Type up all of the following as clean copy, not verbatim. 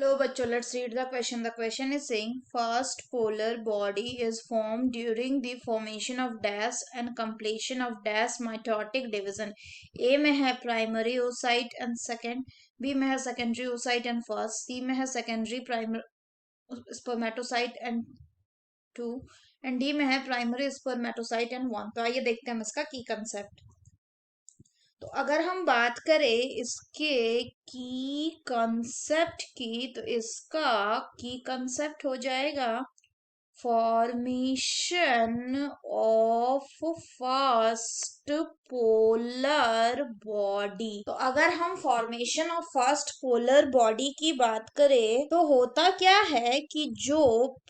Hello, bachcho. Let's read the question. The question is saying first polar body is formed during the formation of dash and completion of dash mitotic division. A में है primary oocyte and second, B में है secondary oocyte and first, C में है secondary primary spermatocyte and two, and D में है primary spermatocyte and one. तो आइए देखते हैं हम इसका की कंसेप्ट। तो अगर हम बात करें इसके की कंसेप्ट की, तो इसका की कंसेप्ट हो जाएगा formation of first polar body. तो अगर हम formation of first polar body की बात करें तो होता क्या है कि जो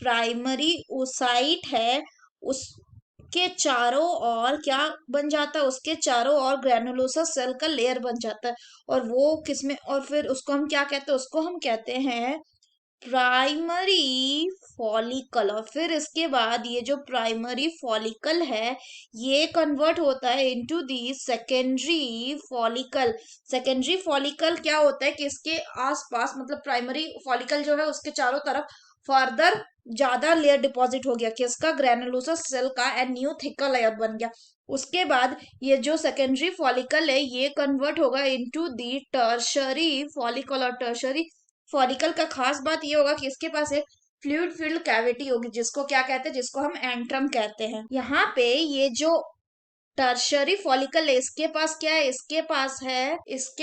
प्राइमरी ओसाइट है उस के चारों ओर क्या बन जाता है, उसके चारों ओर ग्रेनुलोसा सेल का लेयर बन जाता है। और वो किसमें, और फिर उसको हम क्या कहते हैं, उसको हम कहते हैं प्राइमरी फॉलिकल। और फिर इसके बाद ये जो प्राइमरी फॉलिकल है ये कन्वर्ट होता है into the secondary follicle. Secondary follicle क्या होता है कि इसके आसपास, मतलब प्राइमरी फॉलिकल जो है उसके चारों तरफ फर्दर ज्यादा लेयर डिपॉजिट हो गया किसका, ग्रेनुलोसा सेल का, एंड न्यू थिकर लेयर बन गया। उसके बाद ये जो सेकेंडरी फॉलिकल है ये कन्वर्ट होगा इनटू दी टर्शरी फॉलिकल। और टर्शरी फॉलिकल का खास बात ये होगा कि इसके पास एक फ्लूइड फिल्ड कैविटी होगी जिसको क्या कहते हैं, जिसको हम एंट्रम कहते हैं। यहाँ पे ये जो टर्शरी फॉलिकल है इसके पास क्या है, इसके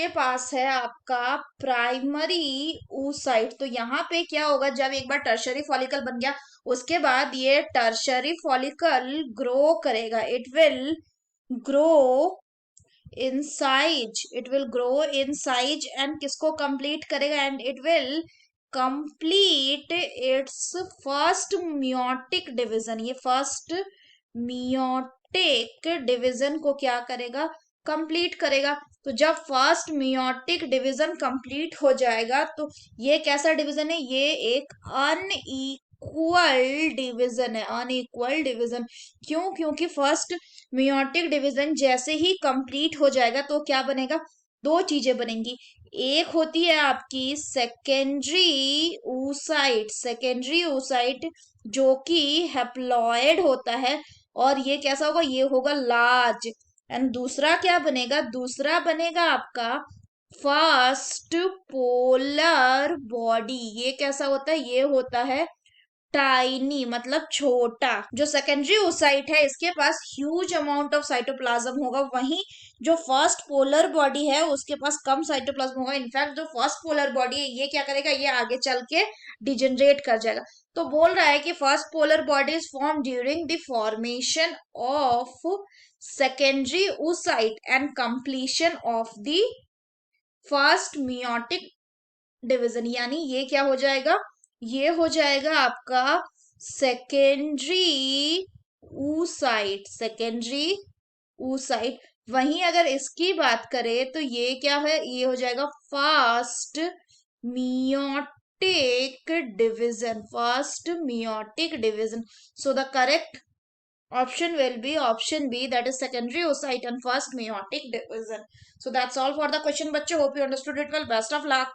पास है आपका प्राइमरी oocyte। तो यहाँ पे क्या होगा, जब एक बार टर्शरी फॉलिकल बन गया उसके बाद ये टर्शरी फॉलिकल ग्रो करेगा। Grow it will grow in size and किसको कंप्लीट करेगा, and it will complete it's first meiotic division. ये फर्स्ट मियोटिक डिवीजन को क्या करेगा, कंप्लीट करेगा। तो जब फर्स्ट मियोटिक डिवीजन कंप्लीट हो जाएगा तो ये कैसा डिवीजन है, ये एक अनइक्वल डिवीजन है। अनइक्वल डिवीजन क्यों, क्योंकि फर्स्ट मियोटिक डिवीजन जैसे ही कंप्लीट हो जाएगा तो क्या बनेगा, दो चीजें बनेंगी। एक होती है आपकी सेकेंडरी oocyte जो कि हैप्लॉइड होता है, और ये कैसा होगा, ये होगा लार्ज। एंड दूसरा क्या बनेगा, दूसरा बनेगा आपका फर्स्ट पोलर बॉडी। ये कैसा होता है, ये होता है टाइनी, मतलब छोटा। जो सेकेंडरी oocyte है इसके पास ह्यूज अमाउंट ऑफ साइटोप्लाज्म होगा, वहीं जो फर्स्ट पोलर बॉडी है उसके पास कम साइटोप्लाज्म होगा। इनफैक्ट जो फर्स्ट पोलर बॉडी है ये क्या करेगा, ये आगे चल के डिजेनरेट कर जाएगा। तो बोल रहा है कि first polar body is form during the formation of secondary oocyte and completion of the first meiotic division. यानी ये क्या हो जाएगा, ये हो जाएगा आपका सेकेंडरी oocyte। वहीं अगर इसकी बात करें तो ये क्या है, ये हो जाएगा first meiotic division. So the correct option will be option B, that is secondary oocyte and first meiotic division. So that's all for the question, bachcho. Hope you understood it well. Best of luck.